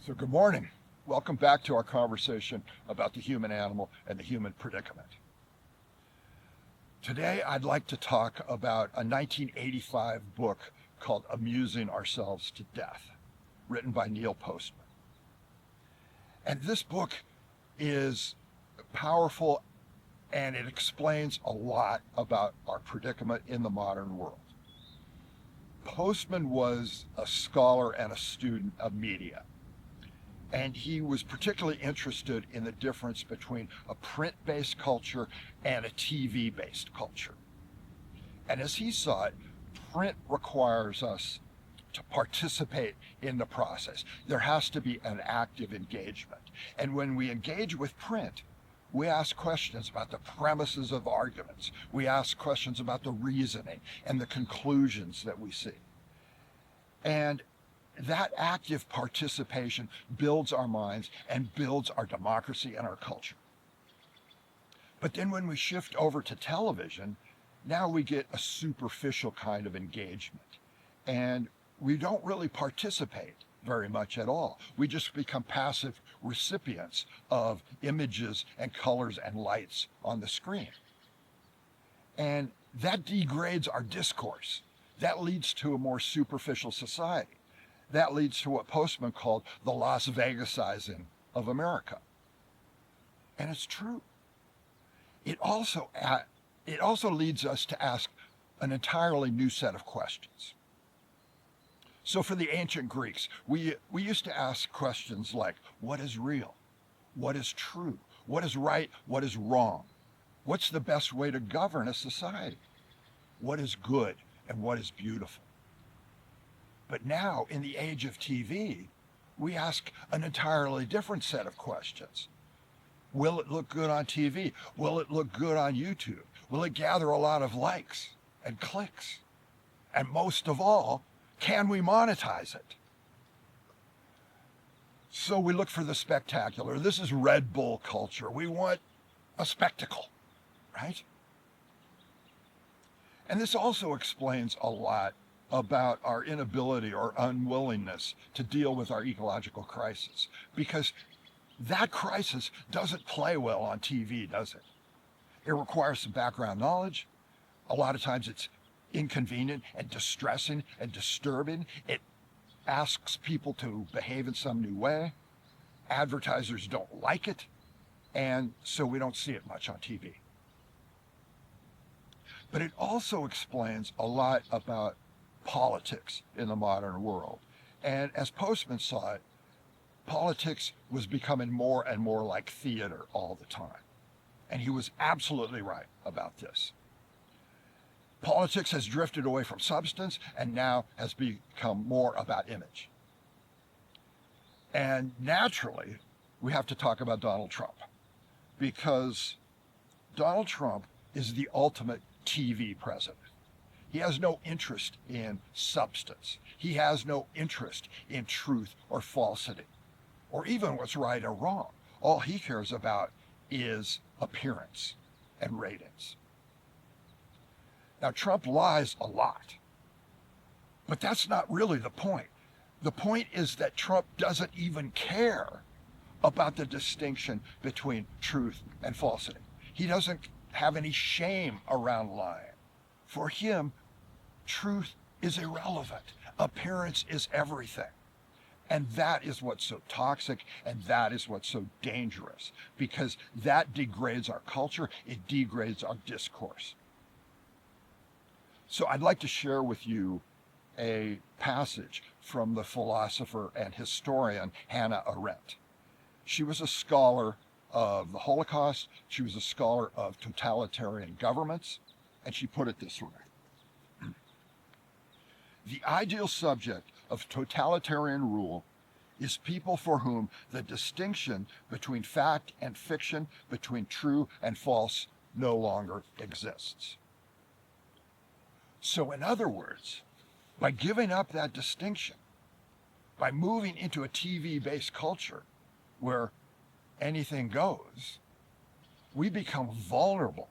So good morning. Welcome back to our conversation about the human animal and the human predicament. Today I'd like to talk about a 1985 book called Amusing Ourselves to Death, written by Neil Postman. And this book is powerful and it explains a lot about our predicament in the modern world. Postman was a scholar and a student of media. And he was particularly interested in the difference between a print-based culture and a TV-based culture. And as he saw it, print requires us to participate in the process. There has to be an active engagement. And when we engage with print, we ask questions about the premises of arguments. We ask questions about the reasoning and the conclusions that we see. And that active participation builds our minds and builds our democracy and our culture. But then when we shift over to television, now we get a superficial kind of engagement. And we don't really participate very much at all. We just become passive recipients of images and colors and lights on the screen. And that degrades our discourse. That leads to a more superficial society. That leads to what Postman called the Las Vegasizing of America. And it's true. It also leads us to ask an entirely new set of questions. So for the ancient Greeks, we used to ask questions like, what is real? What is true? What is right? What is wrong? What's the best way to govern a society? What is good and what is beautiful? But now, in the age of TV, we ask an entirely different set of questions. Will it look good on TV? Will it look good on YouTube? Will it gather a lot of likes and clicks? And most of all, can we monetize it? So we look for the spectacular. This is Red Bull culture. We want a spectacle, right? And this also explains a lot about our inability or unwillingness to deal with our ecological crisis, because that crisis doesn't play well on TV, does it? It requires some background knowledge. A lot of times it's inconvenient and distressing and disturbing. It asks people to behave in some new way. Advertisers don't like it, and so we don't see it much on TV. But it also explains a lot about politics in the modern world. And as Postman saw it, politics was becoming more and more like theater all the time. And he was absolutely right about this. Politics has drifted away from substance and now has become more about image. And naturally, we have to talk about Donald Trump, because Donald Trump is the ultimate TV president. He has no interest in substance. He has no interest in truth or falsity, or even what's right or wrong. All he cares about is appearance and ratings. Now, Trump lies a lot, but that's not really the point. The point is that Trump doesn't even care about the distinction between truth and falsity. He doesn't have any shame around lying. For him, truth is irrelevant. Appearance is everything. And that is what's so toxic, and that is what's so dangerous, because that degrades our culture, it degrades our discourse. So I'd like to share with you a passage from the philosopher and historian Hannah Arendt. She was a scholar of the Holocaust, she was a scholar of totalitarian governments, and she put it this way. The ideal subject of totalitarian rule is people for whom the distinction between fact and fiction, between true and false, no longer exists. So in other words, by giving up that distinction, by moving into a TV-based culture where anything goes, we become vulnerable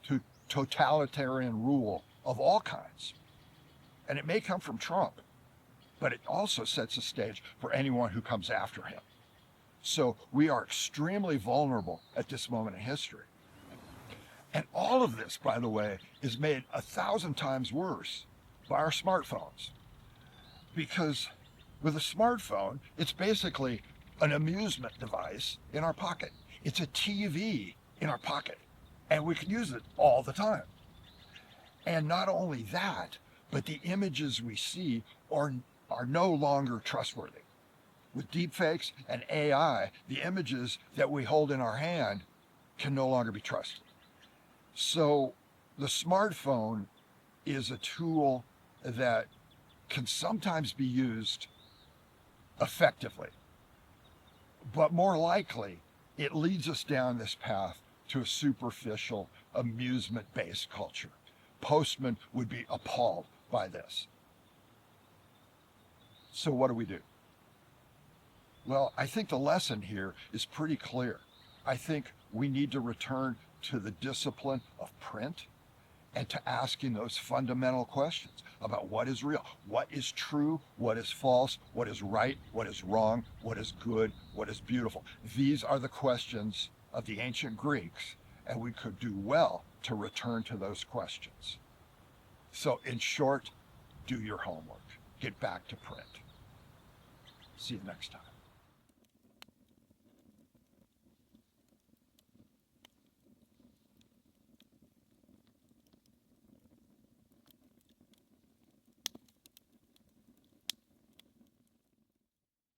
to totalitarian rule of all kinds. And it may come from Trump, but it also sets a stage for anyone who comes after him. So we are extremely vulnerable at this moment in history. And all of this, by the way, is made 1,000 times worse by our smartphones. Because with a smartphone, it's basically an amusement device in our pocket. It's a TV in our pocket, and we can use it all the time. And not only that, but the images we see are no longer trustworthy. With deepfakes and AI, the images that we hold in our hand can no longer be trusted. So the smartphone is a tool that can sometimes be used effectively, but more likely it leads us down this path to a superficial, amusement-based culture. Postmen would be appalled by this. So what do we do? Well, I think the lesson here is pretty clear. I think we need to return to the discipline of print and to asking those fundamental questions about what is real, what is true, what is false, what is right, what is wrong, what is good, what is beautiful. These are the questions of the ancient Greeks, and we could do well to return to those questions. So in short, do your homework. Get back to print. See you next time.